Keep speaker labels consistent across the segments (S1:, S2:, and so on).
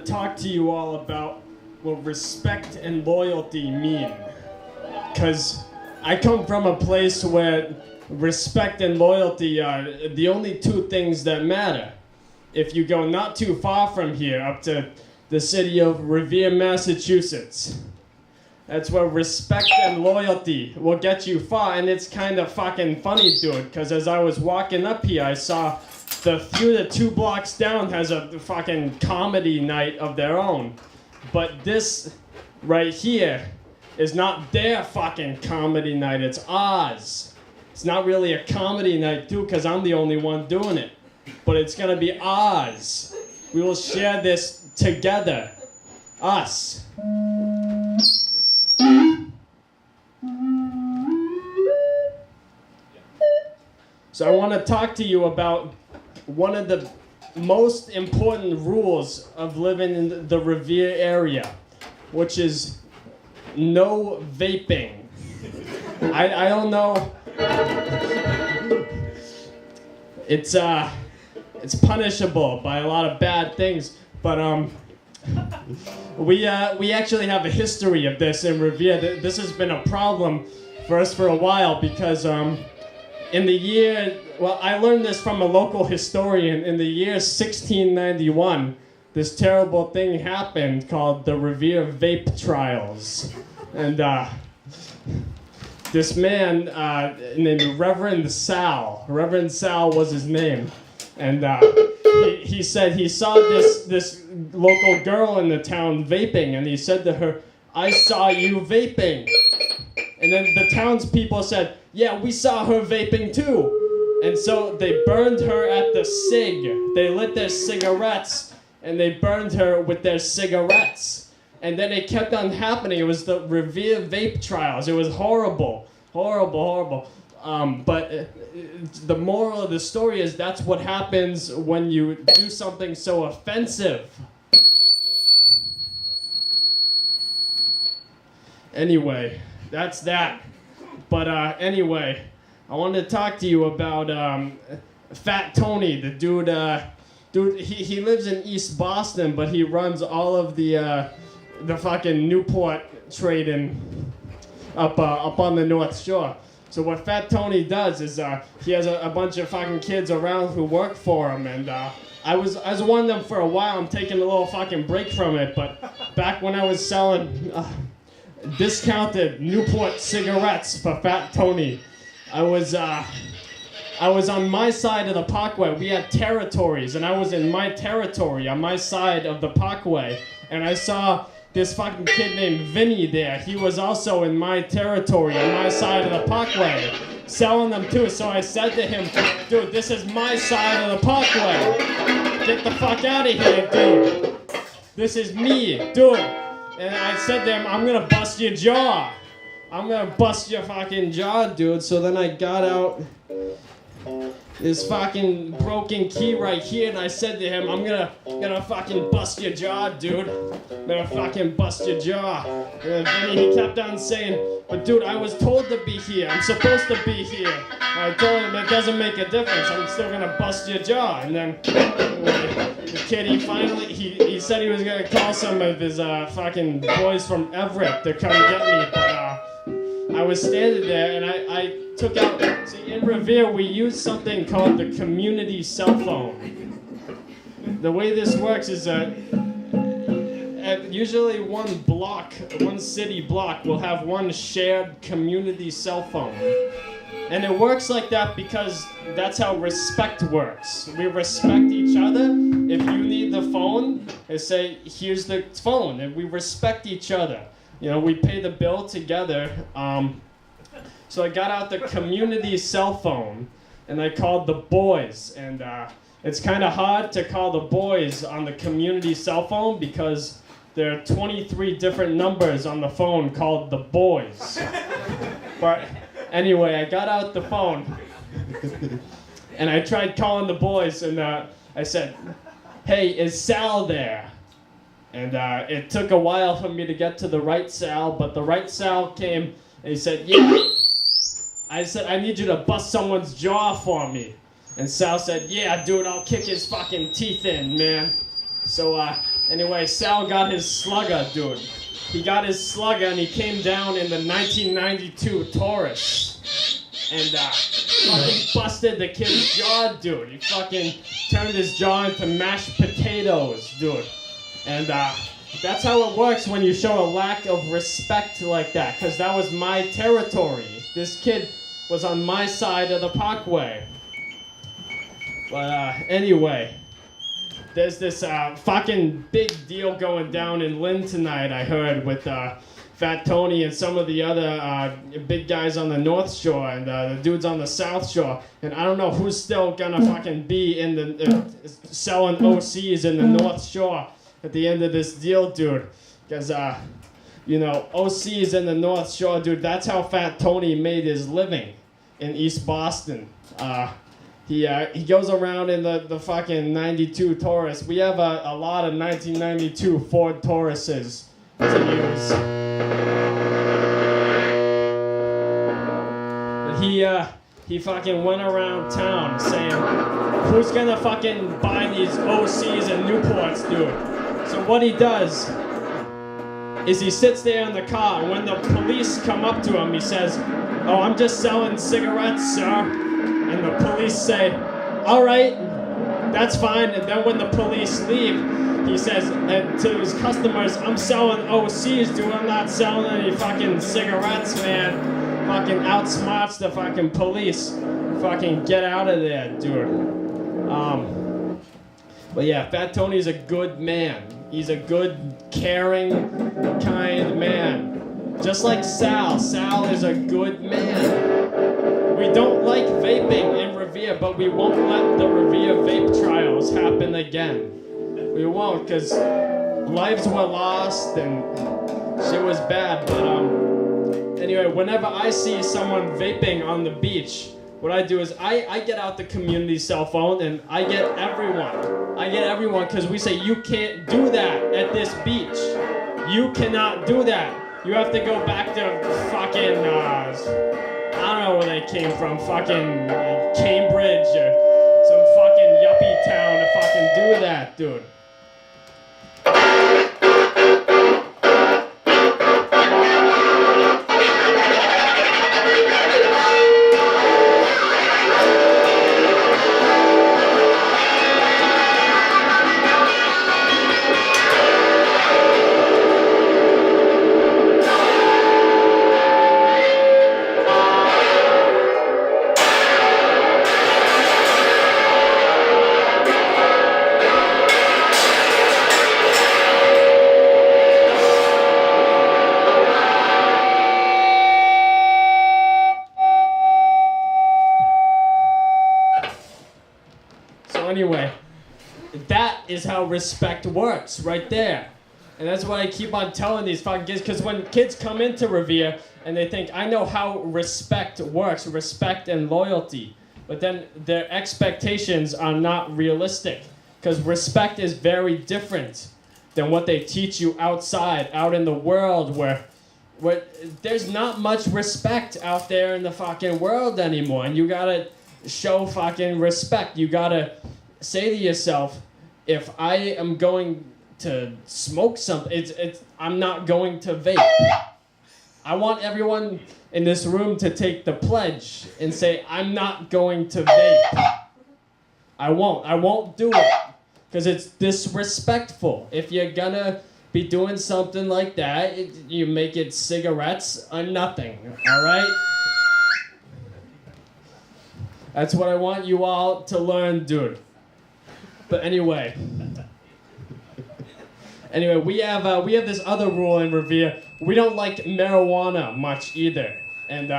S1: Talk to you all about what respect and loyalty mean, because I come from a place where respect and loyalty are the only two things that matter. If you go not too far from here up to the city of Revere, Massachusetts, that's where respect and loyalty will get you far. And it's kind of fucking funny, dude, because as I was walking up here, I saw the theater 2 blocks down has a fucking comedy night of their own. But this right here is not their fucking comedy night, it's ours. It's not really a comedy night, too, because I'm the only one doing it. But it's gonna be ours. We will share this together. Us. So I want to talk to you about one of the most important rules of living in the Revere area, which is no vaping. I don't know. It's punishable by a lot of bad things, but we actually have a history of this in Revere. This has been a problem for us for a while because in the year, well, I learned this from a local historian. In the year 1691, this terrible thing happened called the Revere Vape Trials. And this man named Reverend Sal was his name. And he said he saw this local girl in the town vaping, and he said to her, "I saw you vaping." And then the townspeople said, "Yeah, we saw her vaping too." And so they burned her at the cig. They lit their cigarettes and they burned her with their cigarettes. And then it kept on happening. It was the Revere Vape Trials. It was horrible. Horrible. But the moral of the story is that's what happens when you do something so offensive. Anyway, that's that. But anyway, I wanted to talk to you about Fat Tony, the dude. He lives in East Boston, but he runs all of the fucking Newport trading up on the North Shore. So what Fat Tony does is he has a bunch of fucking kids around who work for him, and I was one of them for a while. I'm taking a little fucking break from it, but back when I was selling discounted Newport cigarettes for Fat Tony, I was on my side of the parkway. We had territories, and I was in my territory on my side of the parkway, and I saw this fucking kid named Vinny there. He was also in my territory on my side of the parkway, selling them too. So I said to him, "Dude, this is my side of the parkway. Get the fuck out of here, dude. This is me, dude." And I said to him, "I'm gonna bust your jaw. I'm gonna bust your fucking jaw, dude." So then I got out this fucking broken key right here, and I said to him, I'm gonna fucking bust your jaw, dude. I'm gonna fucking bust your jaw. And he kept on saying, "But dude, I was told to be here. I'm supposed to be here." And I told him, "It doesn't make a difference. I'm still gonna bust your jaw." And then the kid, he said he was gonna call some of his fucking boys from Everett to come get me, but I was standing there, and I took out, see, in Revere, we use something called the community cell phone. The way this works is usually one city block will have one shared community cell phone. And it works like that because that's how respect works. We respect each other. If you need the phone, they say, "Here's the phone," and we respect each other. You know, we pay the bill together. So I got out the community cell phone and I called the boys. And it's kind of hard to call the boys on the community cell phone because there are 23 different numbers on the phone called the boys. But anyway, I got out the phone and I tried calling the boys and I said, "Hey, is Sal there?" And it took a while for me to get to the right Sal, but the right Sal came and he said, "Yeah." I said, "I need you to bust someone's jaw for me." And Sal said, "Yeah, dude, I'll kick his fucking teeth in, man." So anyway, Sal got his slugger, dude. He got his slugger and he came down in the 1992 Taurus. And fucking busted the kid's jaw, dude. He fucking turned his jaw into mashed potatoes, dude. And that's how it works when you show a lack of respect like that, because that was my territory. This kid was on my side of the parkway. But anyway, there's this fucking big deal going down in Lynn tonight, I heard, with Fat Tony and some of the other big guys on the North Shore and the dudes on the South Shore. And I don't know who's still gonna fucking be in the selling OCs in the North Shore at the end of this deal, dude. Because, you know, OCs in the North Shore, dude, that's how Fat Tony made his living in East Boston. He goes around in the fucking 92 Taurus. We have a lot of 1992 Ford Tauruses to use. But he fucking went around town saying, "Who's gonna fucking buy these OCs and Newports, dude?" So what he does is he sits there in the car, and when the police come up to him, he says, "Oh, I'm just selling cigarettes, sir." And the police say, "All right, that's fine." And then when the police leave, he says to his customers, "I'm selling OCs, dude. I'm not selling any fucking cigarettes, man." Fucking outsmarts the fucking police. Fucking get out of there, dude. But yeah, Fat Tony's a good man. He's a good, caring, kind man. Just like Sal. Sal is a good man. We don't like vaping in Revere, but we won't let the Revere vape trials happen again. We won't, because lives were lost and shit was bad. But anyway, whenever I see someone vaping on the beach, what I do is I get out the community cell phone and I get everyone, because we say, "You can't do that at this beach. You cannot do that. You have to go back to fucking, I don't know where they came from, fucking Cambridge or some fucking yuppie town to fucking do that, dude." Anyway, that is how respect works, right there. And that's why I keep on telling these fucking kids, because when kids come into Revere and they think, "I know how respect works, respect and loyalty," but then their expectations are not realistic, because respect is very different than what they teach you outside, out in the world, where there's not much respect out there in the fucking world anymore, and you gotta show fucking respect. You gotta say to yourself, if I am going to smoke something, I'm not going to vape. I want everyone in this room to take the pledge and say, "I'm not going to vape." I won't do it, because it's disrespectful. If you're gonna be doing something like that, you make it cigarettes or nothing, all right? That's what I want you all to learn, dude. But anyway, we have this other rule in Revere. We don't like marijuana much either. And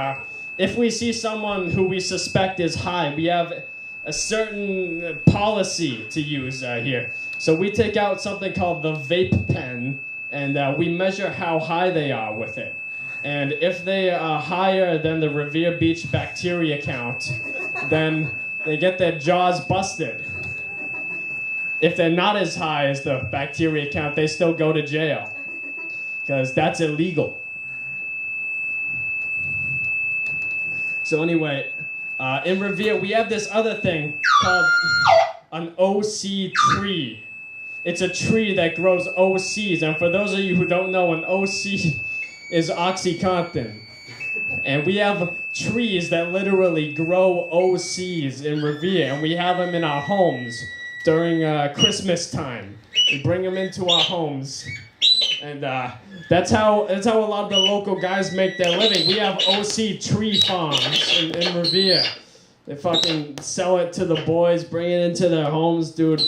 S1: if we see someone who we suspect is high, we have a certain policy to use here. So we take out something called the vape pen, and we measure how high they are with it. And if they are higher than the Revere Beach bacteria count, then they get their jaws busted. If they're not as high as the bacteria count, they still go to jail, because that's illegal. So anyway, in Revere, we have this other thing called an OC tree. It's a tree that grows OCs, and for those of you who don't know, an OC is OxyContin. And we have trees that literally grow OCs in Revere, and we have them in our homes during Christmas time. We bring them into our homes, and that's how a lot of the local guys make their living. We have OC tree farms in Revere. They fucking sell it to the boys, bring it into their homes, dude.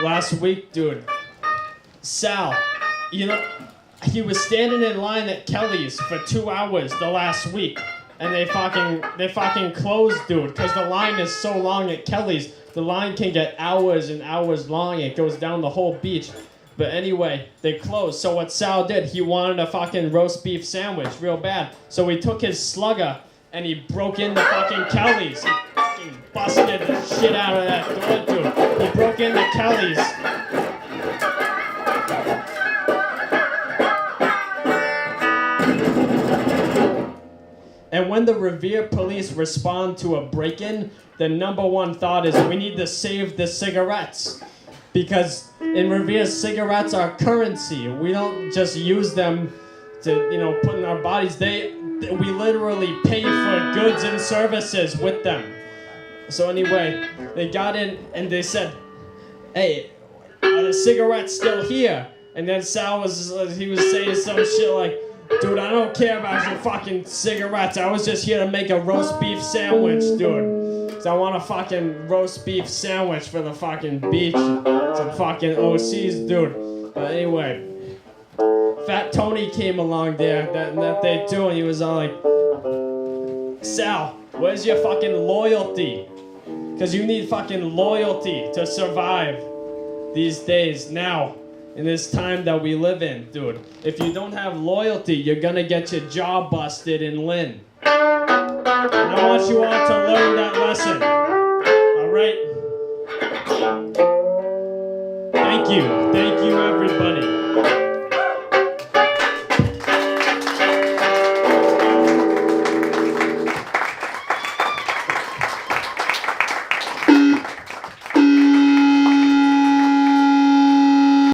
S1: Last week, dude, Sal, you know, he was standing in line at Kelly's for 2 hours the last week, and they fucking closed, dude, because the line is so long at Kelly's. The line can get hours and hours long. It goes down the whole beach. But anyway, they closed. So what Sal did, he wanted a fucking roast beef sandwich real bad. So he took his slugger and he broke into fucking Kelly's. He fucking busted the shit out of that door, dude. He broke into Kelly's. And when the Revere police respond to a break-in, the number one thought is we need to save the cigarettes. Because in Revere, cigarettes are currency. We don't just use them to, you know, put in our bodies. We literally pay for goods and services with them. So anyway, they got in and they said, hey, are the cigarettes still here? And then Sal was saying some shit like, dude, I don't care about your fucking cigarettes. I was just here to make a roast beef sandwich, dude. So I want a fucking roast beef sandwich for the fucking beach. Some fucking OCs, dude. But anyway, Fat Tony came along there that day too, and he was all like, Sal, where's your fucking loyalty? Because you need fucking loyalty to survive these days now. In this time that we live in, dude. If you don't have loyalty, you're gonna get your jaw busted in Lynn. And I want you all to learn that lesson. Alright? Thank you everybody.